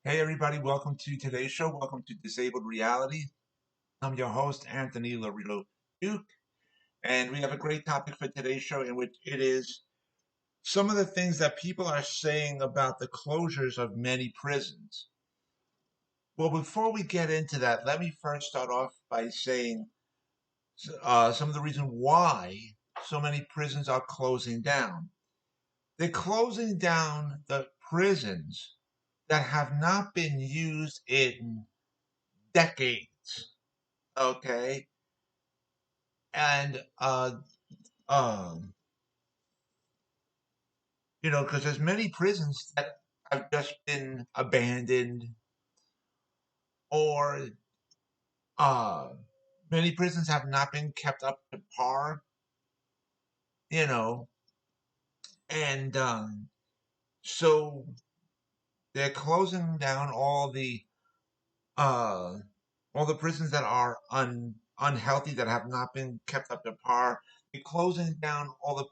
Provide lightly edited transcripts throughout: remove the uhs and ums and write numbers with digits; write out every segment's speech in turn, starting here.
Hey everybody, welcome to today's show. Welcome to Disabled Reality. I'm your host, Anthony Lorito-Duke, and we have a great topic for today's show in which it is some of the things that people are saying about the closures of many prisons. Well, before we get into that, let me first start off by saying some of the reason why so many prisons are closing down. They're closing down the prisons that have not been used in decades. Okay, and um, because there's many prisons that have just been abandoned, or uh, many prisons have not been kept up to par. You know, and so they're closing down uh all the prisons that are unhealthy that have not been kept up to par. They're closing down all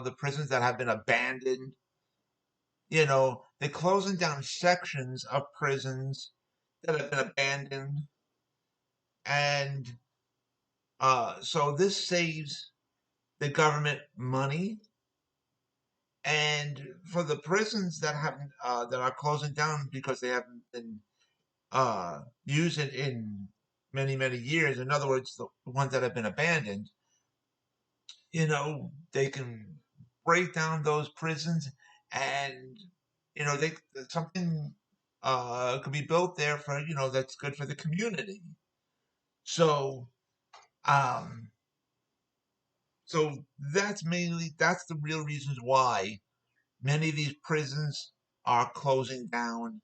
the prisons that have been abandoned. They're closing down sections of prisons that have been abandoned, and so this saves the government money. And for the prisons that haven't that are closing down because they haven't been used in many years, in other words, the ones that have been abandoned, they can break down those prisons, and they something could be built there for that's good for the community. So um so that's the real reasons why many of these prisons are closing down,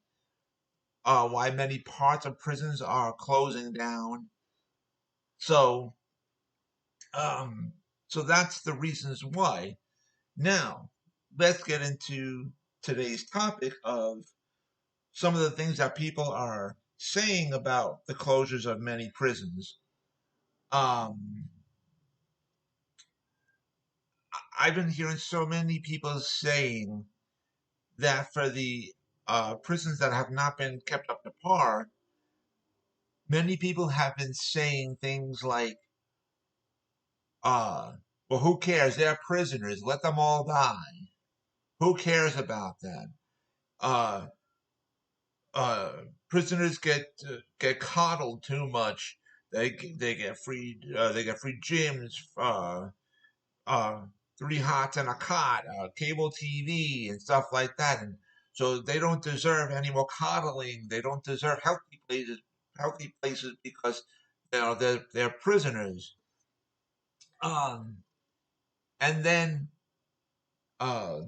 why many parts of prisons are closing down. So um so that's the reasons why. Now, let's get into today's topic of some of the things that people are saying about the closures of many prisons. Um, I've been hearing so many people saying that for the prisons that have not been kept up to par, many people have been saying things like, uh, well, who cares? They're prisoners. Let them all die. Who cares about that? Uh, uh, Prisoners get coddled too much. They get free gyms, uh, three hots and a cot, cable TV, and stuff like that. And so they don't deserve any more coddling. They don't deserve healthy places because they're prisoners. Um, and then uh,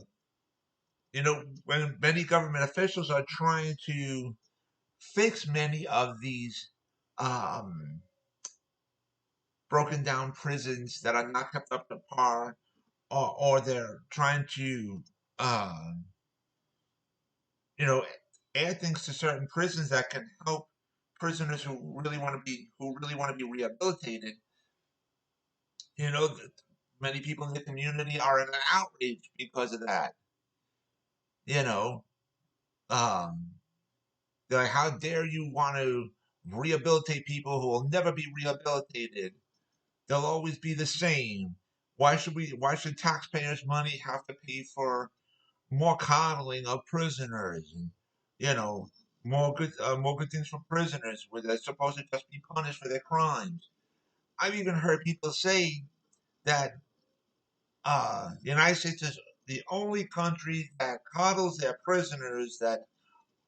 when many government officials are trying to fix many of these um, broken down prisons that are not kept up to par, or they're trying to, uh, you know, add things to certain prisons that can help prisoners who really want to be rehabilitated. That many people in the community are in an outrage because of that. You know, um, they're like, how dare you want to rehabilitate people who will never be rehabilitated? They'll always be the same. Why should taxpayers' money have to pay for more coddling of prisoners, and you know more good things for prisoners where they're supposed to just be punished for their crimes? I've even heard people say that the United States is the only country that coddles their prisoners, that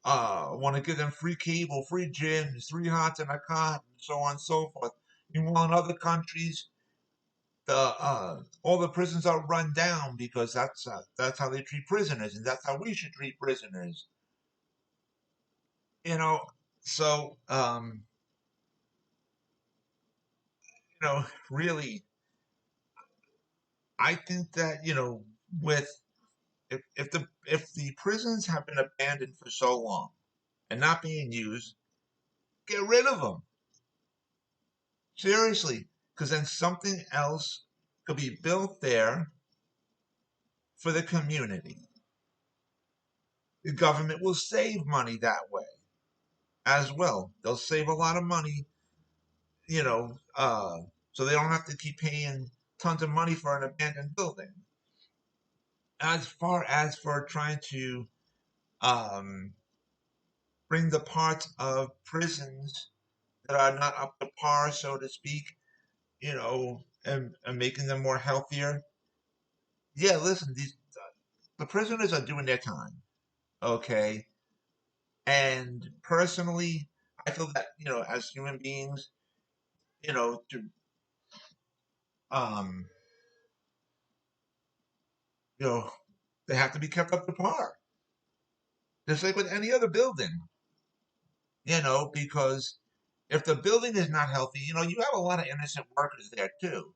want to give them free cable, free gyms, three hots and a cot, and so on and so forth. Meanwhile, in other countries, the all the prisons are run down because that's how they treat prisoners, and that's how we should treat prisoners. You know, so really, I think that with if the prisons have been abandoned for so long and not being used, get rid of them. Seriously, because then something else could be built there for the community. The government will save money that way. as well. They'll save a lot of money, you know, so they don't have to keep paying tons of money for an abandoned building. As far as for trying to um, bring the parts of prisons that are not up to par, so to speak, and making them more healthier. Yeah, listen, the prisoners are doing their time, okay? And personally, I feel that as human beings, to um, you know, they have to be kept up to par, just like with any other building, because if the building is not healthy, you have a lot of innocent workers there too,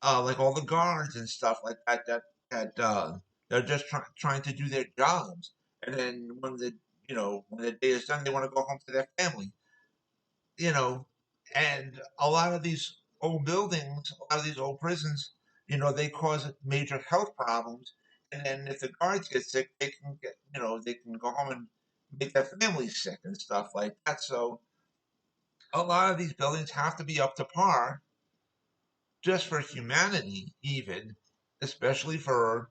like all the guards and stuff like that that they're just trying to do their jobs, and then when the day is done, they want to go home to their family, you know, and a lot of these old buildings, a lot of these old prisons, they cause major health problems, and then if the guards get sick, they can go home and make their families sick and stuff like that. So a lot of these buildings have to be up to par just for humanity, even, especially for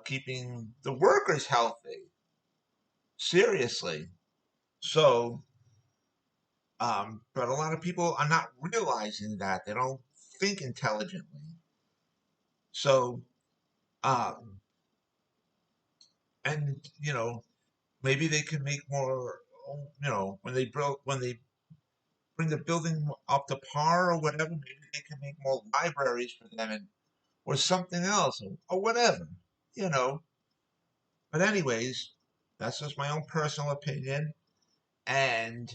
keeping the workers healthy. Seriously. So, but a lot of people are not realizing that. They don't think intelligently. So, um, and maybe they can make more. When they bring the building up to par or whatever, maybe they can make more libraries for them or something else or whatever. You know, But anyways, that's just my own personal opinion. And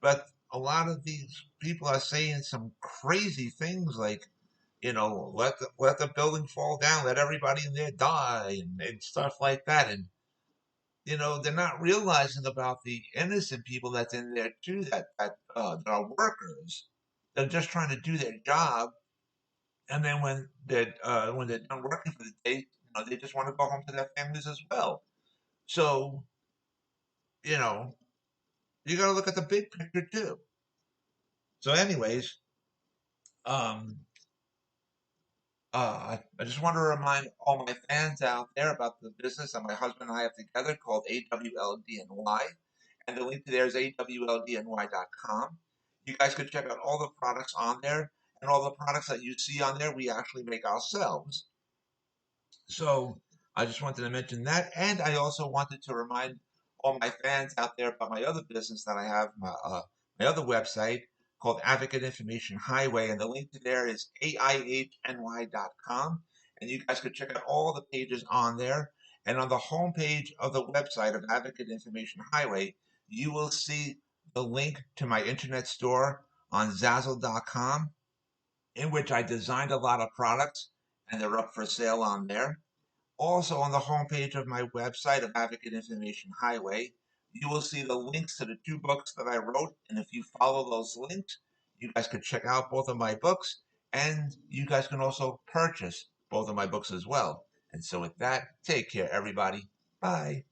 but a lot of these people are saying some crazy things like, let the building fall down, let everybody in there die, and stuff like that. And they're not realizing about the innocent people that's in there too, that are workers. They're just trying to do their job, and then when they're done working for the day, they just want to go home to their families as well. So you know you got to look at the big picture too. So, anyways, um, I just want to remind all my fans out there about the business that my husband and I have together called AWLDNY, and the link to there is awldny.com. You guys could check out all the products on there, and all the products that you see on there, we actually make ourselves. So I just wanted to mention that, and I also wanted to remind all my fans out there about my other business that I have, my other website called Advocate Information Highway, and the link to there is aihny.com, and you guys could check out all the pages on there. And on the homepage of the website of Advocate Information Highway, you will see the link to my internet store on Zazzle.com, in which I designed a lot of products, and they're up for sale on there. Also, on the homepage of my website of Advocate Information Highway, you will see the links to the two books that I wrote. And if you follow those links, you guys can check out both of my books, and you guys can also purchase both of my books as well. And so, with that, take care, everybody. Bye.